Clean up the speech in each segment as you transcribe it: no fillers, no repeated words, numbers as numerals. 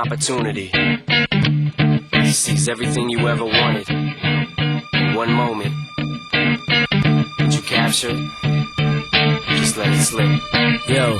opportunity. He sees everything you ever wanted in one moment. Did you capture it? Just let it slip. Yo.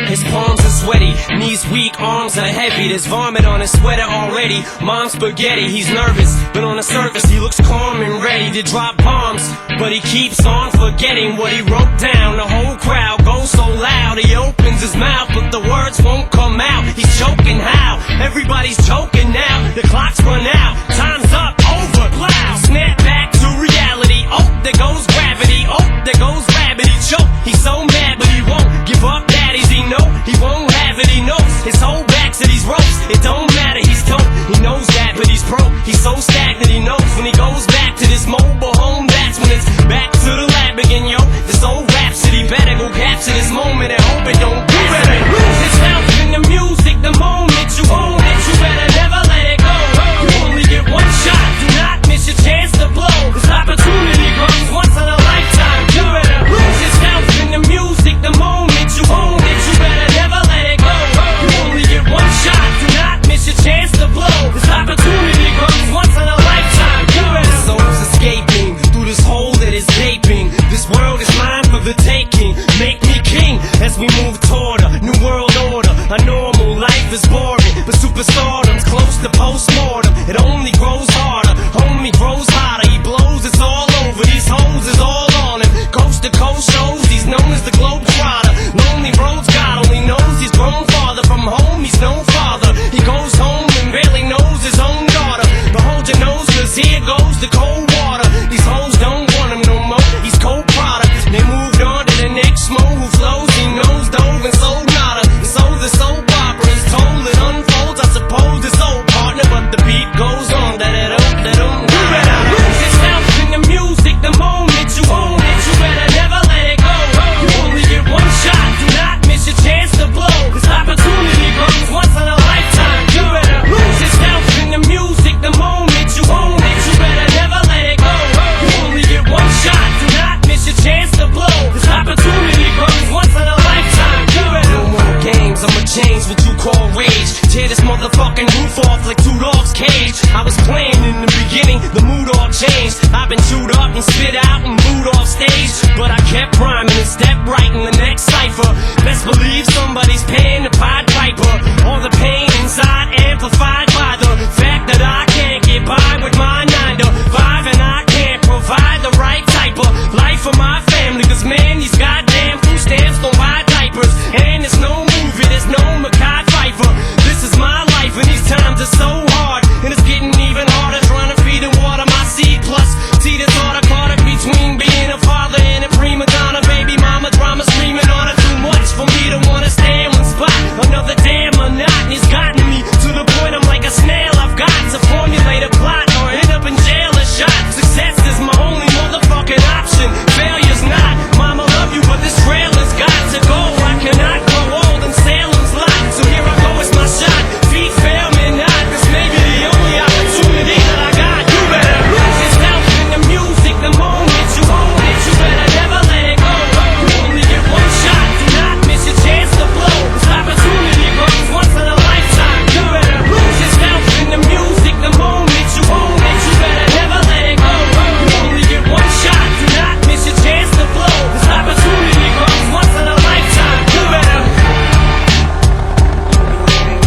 His palms are sweaty, knees weak, arms are heavy. There's vomit on his sweater already. Mom's spaghetti, he's nervous, but on the surface he looks calm and ready to drop bombs. But he keeps on forgetting what he wrote down. The whole crowd goes so loud, he opens his mouth, but the words won't come out. He's choking how? Everybody's choking now. The clock's run out, time's up, over, loud. Snap back to reality. Oh, there goes gravity. Oh, there goes rabbit. He choke. He's so mad, but he won't give up. Daddies, he know he won't have it. He knows his whole back to these ropes. It don't matter. He's dope. He knows that, but he's broke. He's so stagnant. He knows when he goes back to this mobile home, that's when it's back to the lab again, yo. This old rhapsody better go capture this moment and hope it don't do it. Lose yourself in the music the moment you own it. You better never let it go. You only get one shot. Do not miss your chance to blow. This opportunity comes once in a lifetime. You better lose yourself in the music the moment you own it. You better never let it go. You only get one shot. Do not miss your chance to blow. This opportunity comes once in a lifetime. You better. Soul's escaping through this hole that is gaping. This world is mine for the taking. Make me king as we move toward a new world order. A normal life is boring, but superstardom's close to postmortem. It only grows harder, homie grows hotter. He blows, it's all over. These hoes is all on him. Coast to coast shows, he's known as the Globetrotter. Lonely roads, God only knows he's grown farther from home. He's no father. He goes home and barely knows his own daughter. But hold your nose, cause here goes the cold water. These hoes don't want him no more. He's cold product. They moved on to the next mo who flows. He knows dove and sold nada. And so the soap opera is told. It unfolds. I suppose it's old partner, but the beat goes on. You better lose yourself in the music the moment you own it. You better never let it go. You only get one shot. Do not miss your chance to blow. This opportunity comes once in a lifetime. You better lose yourself in the music the moment you own it. You better never let it go. You only get one shot. Do not miss your chance to blow. This opportunity comes once in a lifetime. You better. No more games, I'ma change what you call rage. Tear this motherfucking roof off like two dogs' cage. I was playing in the beginning, the mood all changed. I've been chewed up and spit out and booed off stage, but I kept rhyming and stepped right in the next cipher. Best believe somebody's paying the Pied Piper. All the pain inside amplified by the fact that I can't get by with my 9 to 5, and I can't provide the right type of life for my family. Cause man, these goddamn food stamps don't buy diapers, and there's no movie, there's no Mackay Pfeiffer. This is my life and these times are so hard, and it's getting even harder trying to feed and water my seed. Plus, see this order caught up between being a father and a prima donna. Baby mama drama screaming on her. Too much for me to wanna stay in one spot. Another damn monotony's gotten me to the point I'm like a snail. I've got to formulate a plot or end up in jail or shot. Success is my only motherfucking option. Failure's not. Mama love you, but this trail has got to go. I cannot grow old in Salem's lot, so here I go, it's my shot. Feet fail me not. This may be the only opportunity that I got. You better lose yourself in the music the moment you own it. You better never let it go. You only get one shot. Do not miss your chance to blow. This opportunity comes once in a lifetime. You better lose yourself in the music the moment you own it. You better never let it go. You only get one shot. Do not miss your chance to blow. This opportunity comes once in a lifetime. You better.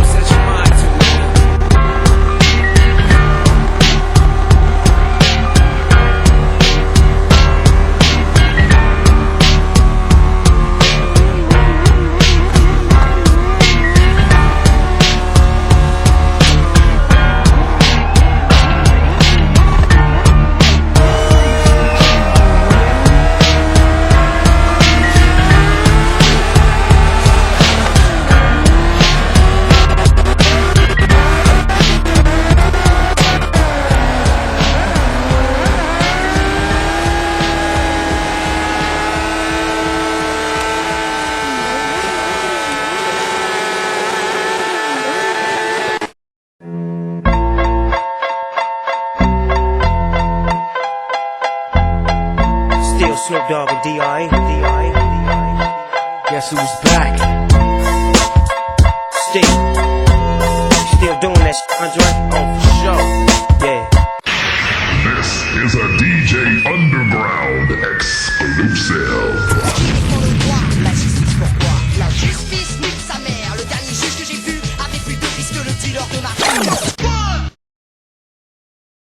Set your mind to it. Still Snoop Dogg and D.I. Guess who's back? Still that joint? Oh, for sure.